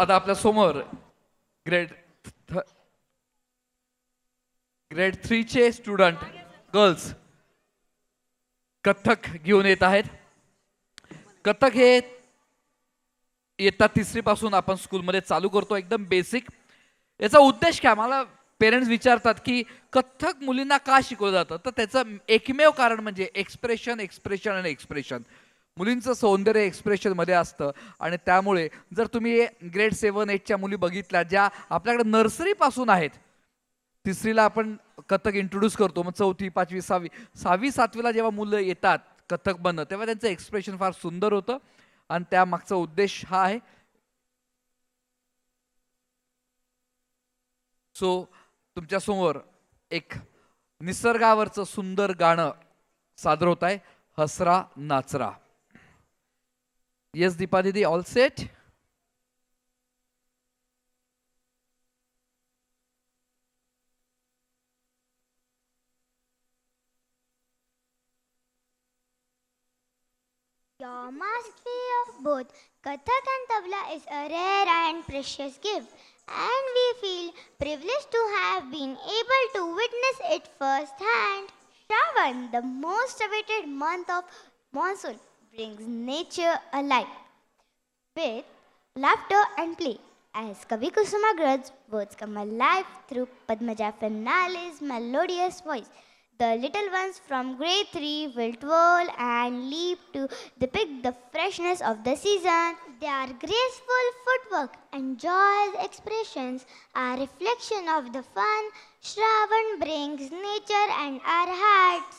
आता आपल्या समोर ग्रेड ग्रेड 3 चे स्टुडंट गर्ल्स कथ्थक घेऊन येत आहेत. कथ्थक हे इयत्ता 3री पासून आपण स्कूलमध्ये चालू करतो, एकदम बेसिक. याचा उद्देश काय, मला पेरेंट्स विचारतात की कथ्थक मुलींना का शिकवलं जातं, तर त्याचं एकमेव कारण म्हणजे एक्सप्रेशन एक्सप्रेशन आणि एक्सप्रेशन. मुलींचं सौंदर्य एक्सप्रेशन मध्ये असतं आणि त्यामुळे जर तुम्ही ग्रेड 7-8च्या मुली बघितल्या ज्या आपल्याकडे नर्सरी पासून आहेत, 3रीला आपण कथ्थक इंट्रोड्यूस करतो, मग 4थी 5वी 6वी 6वी 7वीला जेव्हा मुलं येतात कथ्थक बनणं, तेव्हा त्यांचं एक्सप्रेशन फार सुंदर होतं आणि त्या मागचा उद्देश हा आहे. सो तुमच्या समोर एक निसर्गावरचं सुंदर गाणं सादर होत आहे, हसरा नाचरा. येस दीपा दीदी, all set? Your mastery of both Kathak and Tabla is a rare and precious gift, and we feel privileged to have been able to witness it firsthand. Shravan, the most awaited month of monsoon, brings nature alive with laughter and play. As Kavi Kusumagraj's words come alive through Padmaja Finale's melodious voice, the little ones from grade 3 will twirl and leap to depict the freshness of the season. Their graceful footwork and joyous expressions are a reflection of the fun Shravan brings nature and our hearts.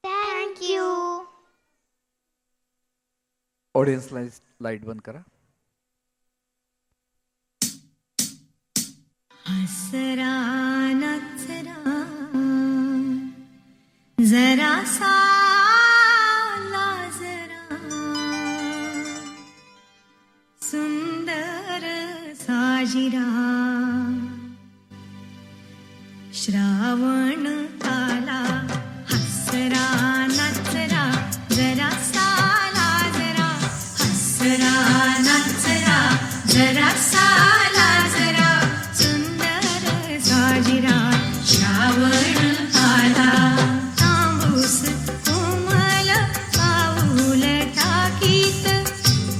Thank you. Audience light बंद करा. हसरा नाचरा जरा साला जरा सुंदर साजिरा श्रावण आला. हसरा नाचरा जरा साला जरा हसरा नाचरा जरा साला जरा सुंदर साजिरा श्रावण आला. तांबूस कोमल पाऊल टाकीत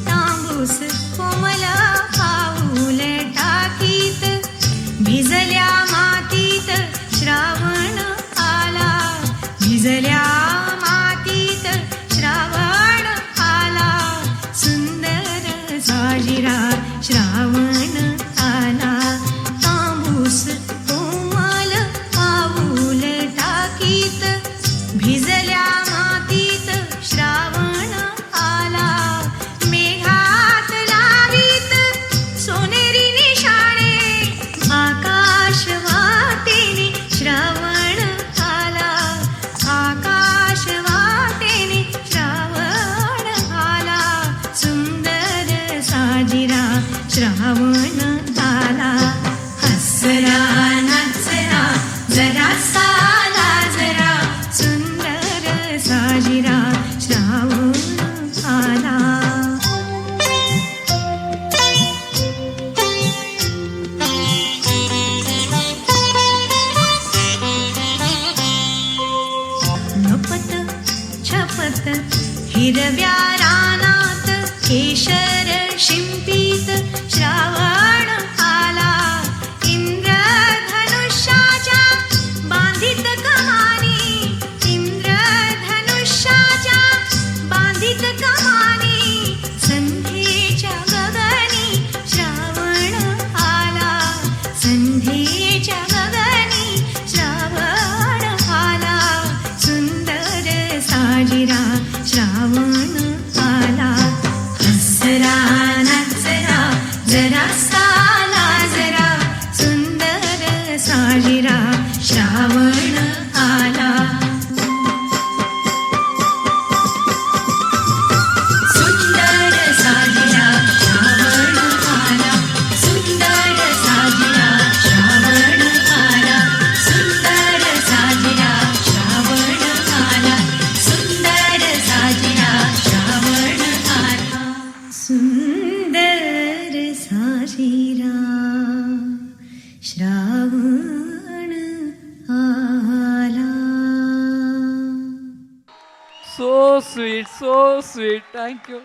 तांबूस कोमल पाऊल टाकीत भिजल्या मातीत श्रावण आला. भिजल्या मातीत श्रावण आला. सुंदर साजिरा श्रावण आला. तांबूस कोमल पाऊल टाकीत भिजल्या मातीत श्रावण आला. मेघात लावीत सोनेरी निशाणे आकाश वाटेने श्रावण आला. आकाश वाटेने श्रावण आला. सुंदर साजिरा श्रावण आला. हसरा नाचरा जरा साला जरा सुंदर साजिरा श्रावण आला. नपत छपत हिरव्या रानात केशर शिंपीत श्रावण आला. इंद्रधनुष्याच्या बांधित कमानी इंद्रधनुष्याच्या बांधित कमानी संध्येच्या गगनी श्रावण आला. संध्येच्या गगनी श्रावण आला. सुंदर साजिरा श्रावण आला. हसरा नाचरा जरा साला जरा सुंदर साजिरा श्रावण आला. सुंदर साजिरा श्रावण आला. सुंदर साजिरा श्रावण आला. सुंदर साजिरा श्रावण आला. सुंदर साजिरा श्रावण आला. सुंदर सा साजिरा श्रावण आला. So sweet thank you.